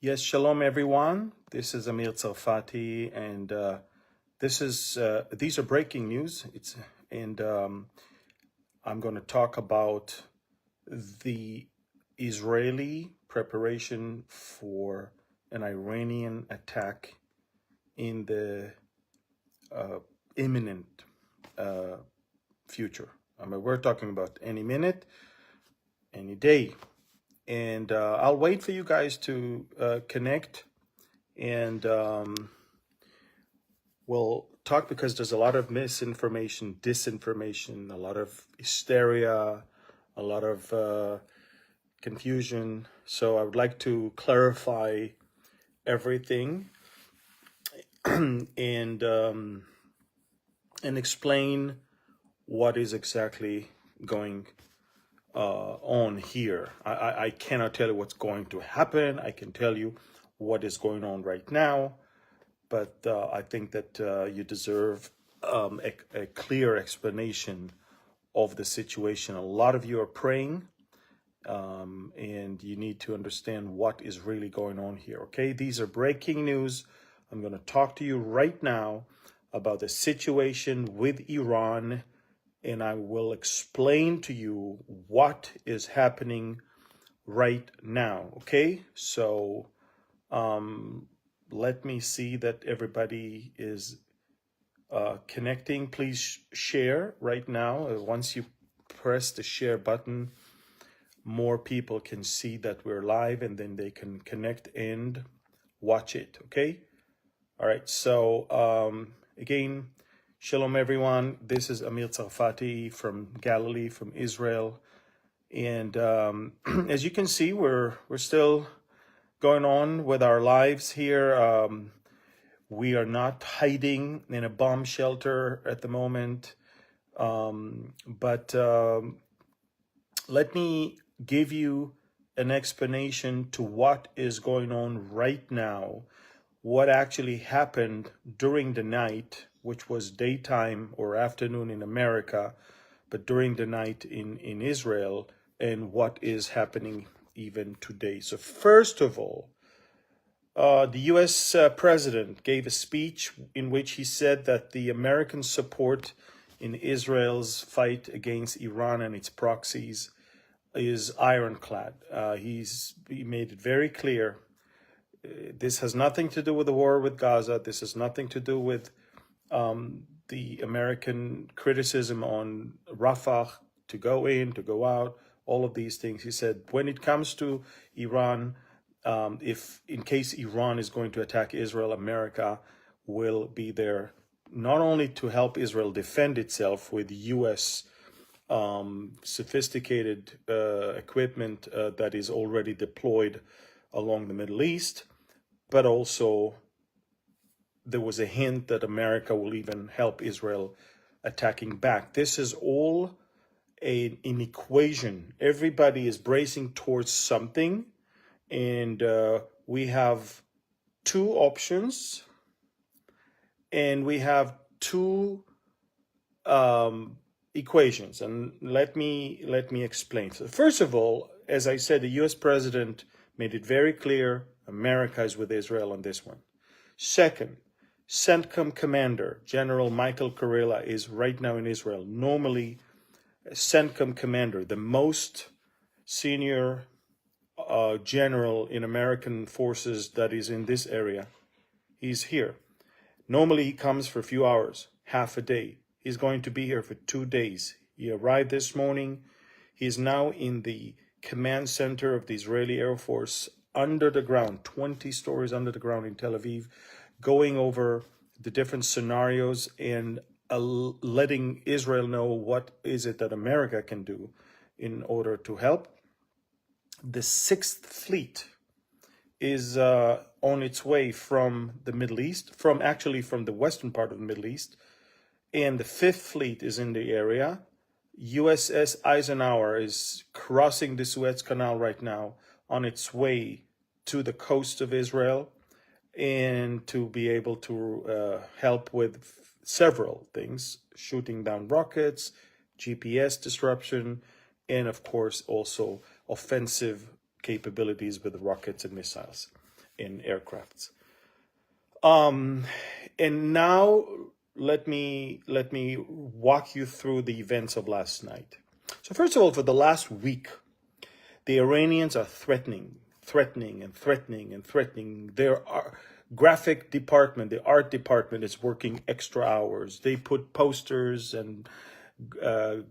Yes, shalom everyone. This is Amir Tsarfati, and these are breaking news. I'm going to talk about the Israeli preparation for an Iranian attack in the imminent future. I mean, we're talking about any minute, any day, and I'll wait for you guys to connect and. We'll talk because there's a lot of misinformation, disinformation, a lot of hysteria, a lot of confusion. So I would like to clarify everything and explain what is exactly going on here. I cannot tell you what's going to happen. I can tell you what is going on right now. But I think that you deserve a clear explanation of the situation. A lot of you are praying, and you need to understand what is really going on here, okay? These are breaking news. I'm going to talk to you right now about the situation with Iran, and I will explain to you what is happening right now, okay? So, let me see that everybody is connecting. Please share right now. Once you press the share button, more people can see that we're live and then they can connect and watch it, okay? All right, so again, shalom everyone. This is Amir Tsarfati from Galilee, from Israel. And as you can see, we're still going on with our lives here. We are not hiding in a bomb shelter at the moment. But let me give you an explanation to what is going on right now, what actually happened during the night, which was daytime or afternoon in America, but during the night in Israel, and what is happening even today. So first of all, the U.S. President gave a speech in which he said that the American support in Israel's fight against Iran and its proxies is ironclad. He made it very clear. This has nothing to do with the war with Gaza. This has nothing to do with the American criticism on Rafah, to go in, to go out, all of these things. He said, when it comes to Iran, if in case Iran is going to attack Israel, America will be there not only to help Israel defend itself with U.S. Sophisticated equipment that is already deployed along the Middle East, but also there was a hint that America will even help Israel attacking back. This is all an equation. Everybody is bracing towards something, and we have two options, and we have two equations. And let me explain. So first of all, as I said, the U.S. president made it very clear America is with Israel on this one. Second, CENTCOM commander General Michael Kurilla is right now in Israel. Normally, CENTCOM commander, the most senior general in American forces that is in this area, he's here. Normally he comes for a few hours, half a day. He's going to be here for 2 days. He arrived this morning. He's now in the command center of the Israeli Air Force under the ground, 20 stories under the ground in Tel Aviv, going over the different scenarios and letting Israel know what is it that America can do in order to help. The Sixth Fleet is on its way from the Middle East, from the western part of the Middle East, and the Fifth Fleet is in the area. USS Eisenhower is crossing the Suez Canal right now on its way to the coast of Israel, and to be able to help with several things, shooting down rockets, GPS disruption, and of course also offensive capabilities with rockets and missiles. in aircrafts. And now let me walk you through the events of last night. So first of all, for the last week, the Iranians are threatening. Their graphic department, the art department, is working extra hours. They put posters and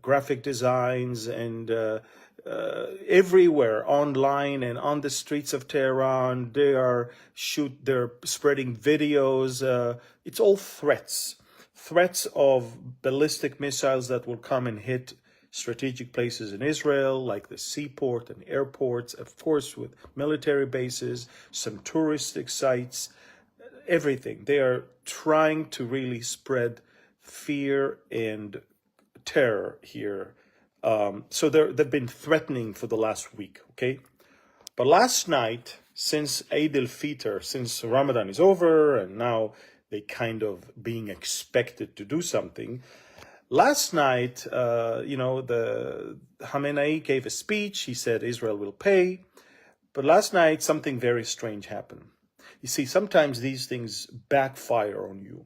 graphic designs and everywhere, online and on the streets of Tehran. They're spreading videos. It's all threats of ballistic missiles that will come and hit strategic places in Israel, like the seaport and airports, of course, with military bases, some touristic sites, everything. They are trying to really spread fear and terror here. So they've been threatening for the last week, okay? But last night, since Eid al-Fitr, since Ramadan is over, and now they kind of being expected to do something, last night, the Khamenei gave a speech. He said Israel will pay. But last night, something very strange happened. You see, sometimes these things backfire on you.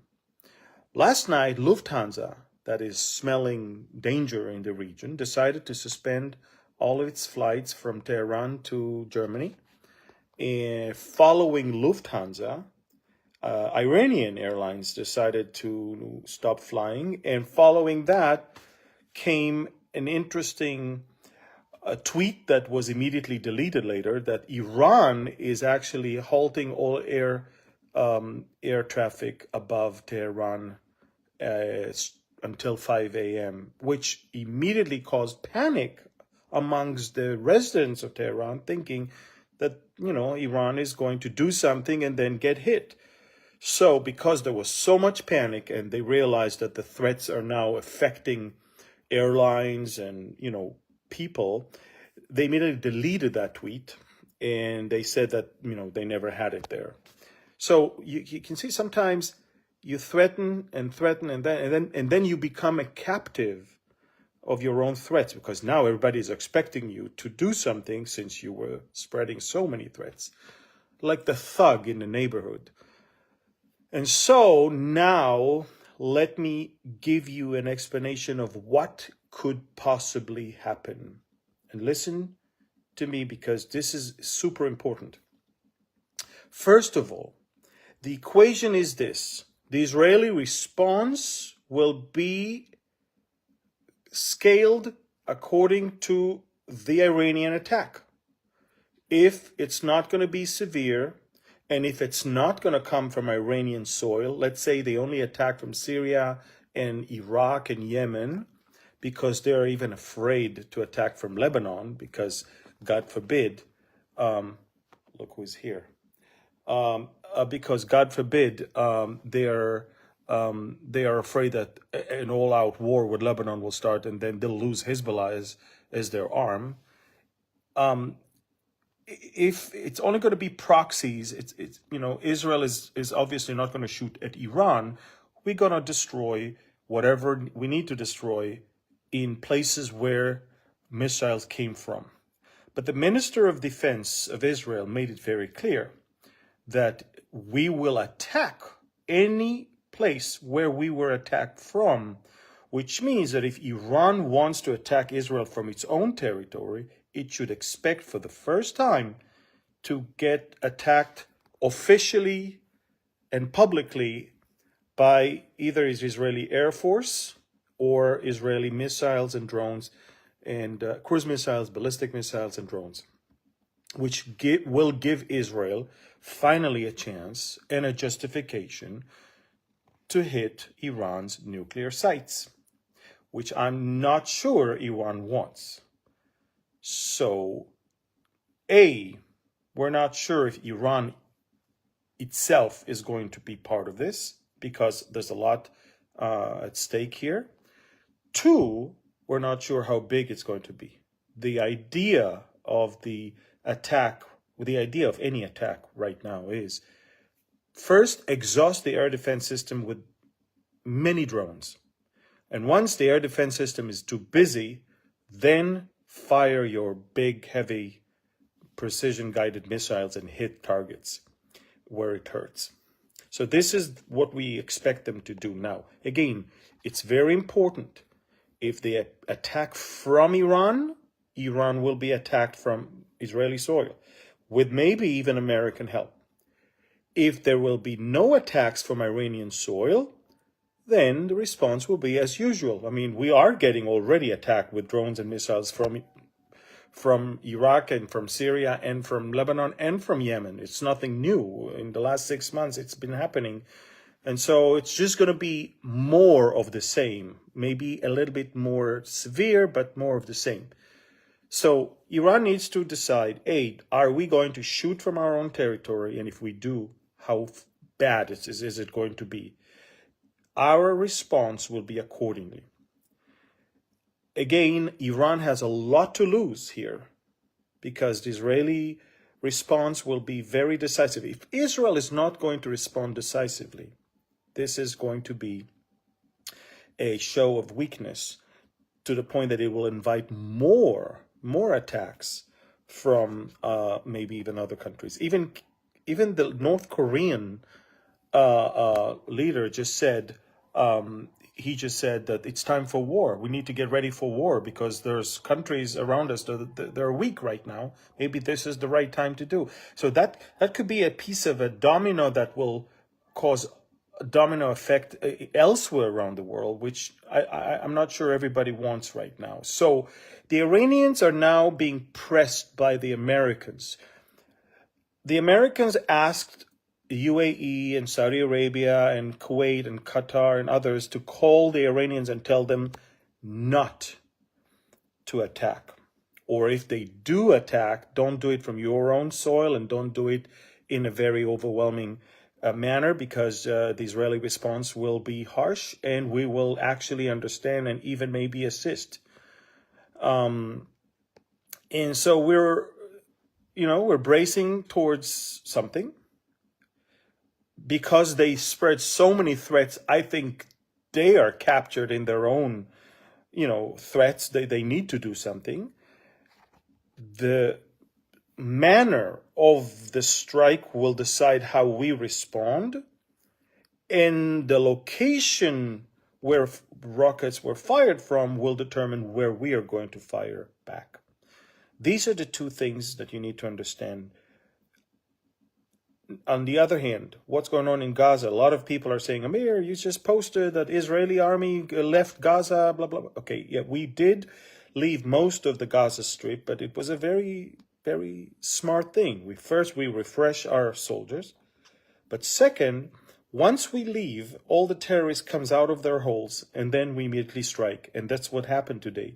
Last night, Lufthansa, that is smelling danger in the region, decided to suspend all of its flights from Tehran to Germany. And following Lufthansa, Iranian airlines decided to stop flying, and following that came an interesting tweet that was immediately deleted later, that Iran is actually halting all air traffic above Tehran until 5 a.m., which immediately caused panic amongst the residents of Tehran, thinking that, Iran is going to do something and then get hit. So because there was so much panic and they realized that the threats are now affecting airlines and, people, they immediately deleted that tweet, and they said that, they never had it there. So you can see sometimes you threaten and then you become a captive of your own threats, because now everybody is expecting you to do something since you were spreading so many threats, like the thug in the neighborhood. And so now let me give you an explanation of what could possibly happen. And listen to me, because this is super important. First of all, the equation is this: the Israeli response will be scaled according to the Iranian attack. If it's not going to be severe, and if it's not going to come from Iranian soil, let's say they only attack from Syria and Iraq and Yemen, because they're even afraid to attack from Lebanon, because God forbid, look who's here, because God forbid, they are afraid that an all-out war with Lebanon will start, and then they'll lose Hezbollah as their arm. If it's only going to be proxies, it's Israel is obviously not going to shoot at Iran. We're going to destroy whatever we need to destroy in places where missiles came from. But the Minister of Defense of Israel made it very clear that we will attack any place where we were attacked from, which means that if Iran wants to attack Israel from its own territory, it should expect for the first time to get attacked officially and publicly by either Israeli Air Force or Israeli missiles and drones, and cruise missiles, ballistic missiles and drones, which will give Israel finally a chance and a justification to hit Iran's nuclear sites, which I'm not sure Iran wants. So, we're not sure if Iran itself is going to be part of this, because there's a lot at stake here. 2, we're not sure how big it's going to be. The idea of the attack, the idea of any attack right now is, first, exhaust the air defense system with many drones. And once the air defense system is too busy, then fire your big, heavy, precision-guided missiles and hit targets. where it hurts. So this is what we expect them to do now. Again, it's very important. If they attack from Iran, Iran will be attacked from Israeli soil, with maybe even American help. If there will be no attacks from Iranian soil, then the response will be as usual. I mean, we are getting already attacked with drones and missiles from Iraq and from Syria and from Lebanon and from Yemen. It's nothing new. In the last 6 months, it's been happening. And so it's just going to be more of the same, maybe a little bit more severe, but more of the same. So Iran needs to decide, A, are we going to shoot from our own territory? And if we do, how bad is it going to be? Our response will be accordingly. Again, Iran has a lot to lose here because the Israeli response will be very decisive. If Israel is not going to respond decisively, this is going to be a show of weakness to the point that it will invite more attacks from maybe even other countries. Even the North Korean leader just said, he just said that it's time for war. We need to get ready for war because there's countries around us that are weak right now. Maybe this is the right time to do. So that could be a piece of a domino that will cause a domino effect elsewhere around the world, which I'm not sure everybody wants right now. So the Iranians are now being pressed by the Americans. The Americans asked UAE and Saudi Arabia and Kuwait and Qatar and others to call the Iranians and tell them not to attack. Or if they do attack, don't do it from your own soil and don't do it in a very overwhelming manner because the Israeli response will be harsh and we will actually understand and even maybe assist. And so we're bracing towards something. Because they spread so many threats, I think they are captured in their own, threats. They need to do something. The manner of the strike will decide how we respond. And the location where rockets were fired from will determine where we are going to fire back. These are the two things that you need to understand. On the other hand, what's going on in Gaza? A lot of people are saying, Amir, you just posted that Israeli army left Gaza, blah, blah, blah. Okay, yeah, we did leave most of the Gaza Strip, but it was a very, very smart thing. We refresh our soldiers. But second, once we leave, all the terrorists comes out of their holes, and then we immediately strike. And that's what happened today.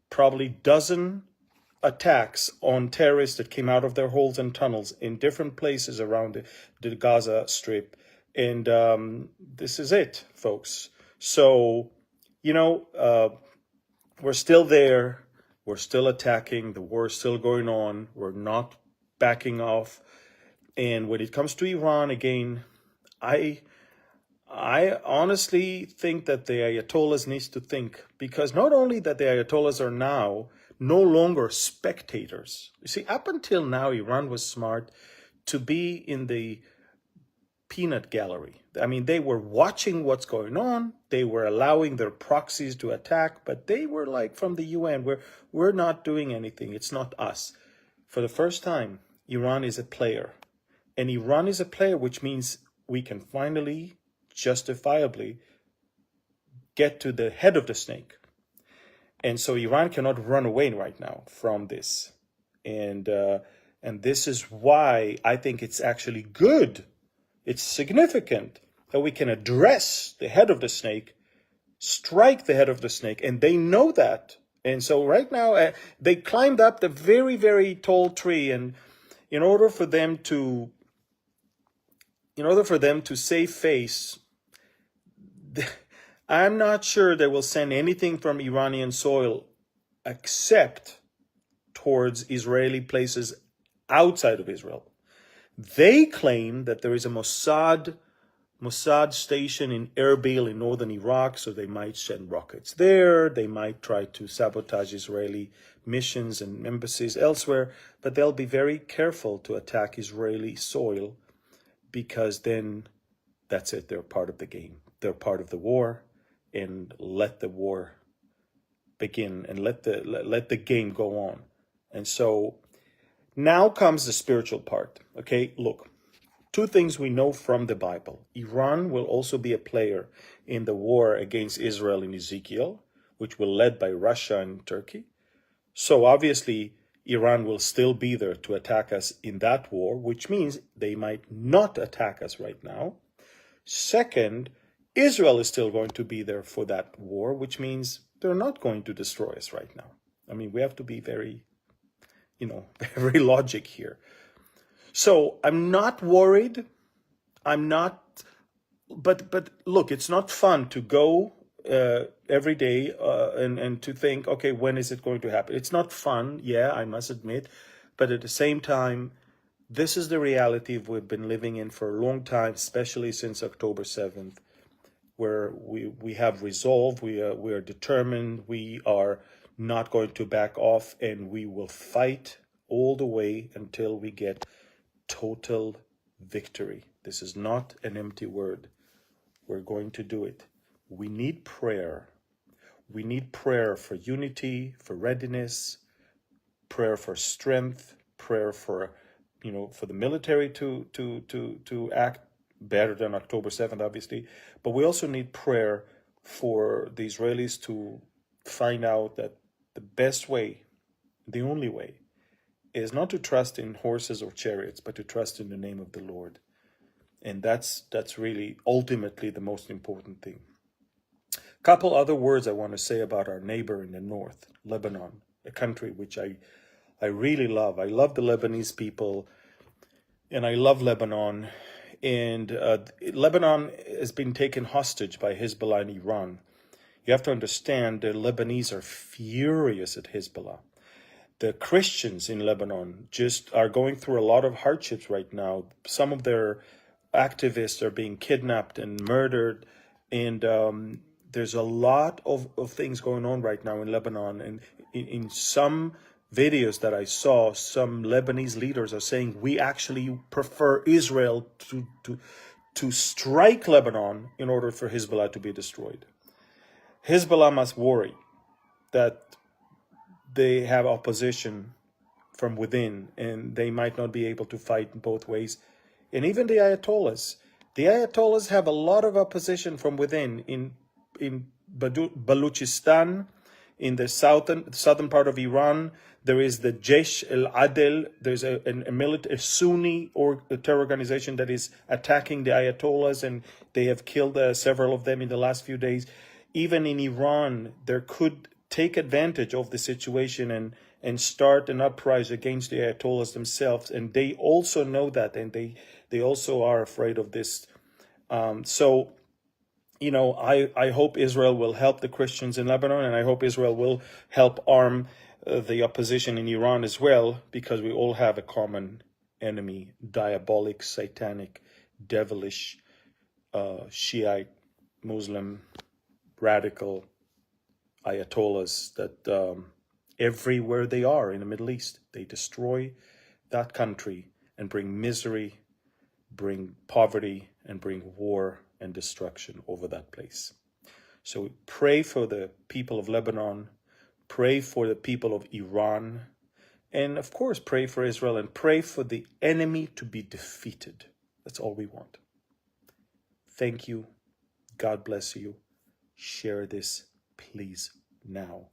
Probably dozen attacks on terrorists that came out of their holes and tunnels in different places around the Gaza Strip. And this is it, folks. So, we're still there. We're still attacking. The war is still going on. We're not backing off. And when it comes to Iran, again, I honestly think that the Ayatollahs needs to think, because not only that the Ayatollahs are now no longer spectators. You see, up until now, Iran was smart to be in the peanut gallery. I mean, they were watching what's going on. They were allowing their proxies to attack, but they were like from the UN, we're not doing anything. It's not us. For the first time, Iran is a player. And Iran is a player, which means we can finally, justifiably, get to the head of the snake. And so Iran cannot run away right now from this. And this is why I think it's actually good. It's significant that we can address the head of the snake, strike the head of the snake, and they know that. And so right now, they climbed up the very, very tall tree, and in order for them to save face, I'm not sure they will send anything from Iranian soil except towards Israeli places outside of Israel. They claim that there is a Mossad station in Erbil in northern Iraq, so they might send rockets there. They might try to sabotage Israeli missions and embassies elsewhere, but they'll be very careful to attack Israeli soil because then that's it. They're part of the game. They're part of the war, and let the war begin and let the game go on. And so now comes the spiritual part. Okay, look, two things we know from the Bible. Iran will also be a player in the war against Israel in Ezekiel, which will be led by Russia and Turkey. So obviously, Iran will still be there to attack us in that war, which means they might not attack us right now. Second, Israel is still going to be there for that war, which means they're not going to destroy us right now. I mean, we have to be very, very logic here. So I'm not worried. I'm not, but look, it's not fun to go every day and to think, okay, when is it going to happen? It's not fun, yeah, I must admit, but at the same time, this is the reality we've been living in for a long time, especially since October 7th, where we have resolve, we are determined, we are not going to back off, and we will fight all the way until we get total victory. This is not an empty word. We're going to do it. We need prayer. We need prayer for unity, for readiness, prayer for strength, prayer for for the military to act better than October 7th, obviously. But we also need prayer for the Israelis to find out that the best way, the only way, is not to trust in horses or chariots, but to trust in the name of the Lord. And that's really ultimately the most important thing. A couple other words I want to say about our neighbor in the north, Lebanon, a country which I really love. I love the Lebanese people, and I love Lebanon. And Lebanon has been taken hostage by Hezbollah and Iran. You have to understand the Lebanese are furious at Hezbollah. The Christians in Lebanon just are going through a lot of hardships right now. Some of their activists are being kidnapped and murdered. And there's a lot of things going on right now in Lebanon. And in some videos that I saw, some Lebanese leaders are saying we actually prefer Israel to strike Lebanon in order for Hezbollah to be destroyed. Hezbollah must worry that they have opposition from within and they might not be able to fight both ways. And even the Ayatollahs have a lot of opposition from within in Baluchistan, in the southern part of Iran. There is the Jaish al-Adl. There's a Sunni terror organization that is attacking the Ayatollahs, and they have killed several of them in the last few days. Even in Iran, there could take advantage of the situation and start an uprising against the Ayatollahs themselves. And they also know that, and they also are afraid of this. So I hope Israel will help the Christians in Lebanon, and I hope Israel will help arm the opposition in Iran as well, because we all have a common enemy, diabolic, satanic, devilish, Shiite, Muslim, radical Ayatollahs that everywhere they are in the Middle East, they destroy that country and bring misery, bring poverty, and bring war and destruction over that place. So pray for the people of Lebanon, pray for the people of Iran, and of course pray for Israel, and pray for the enemy to be defeated. That's all we want. Thank you. God bless you. Share this, please, now.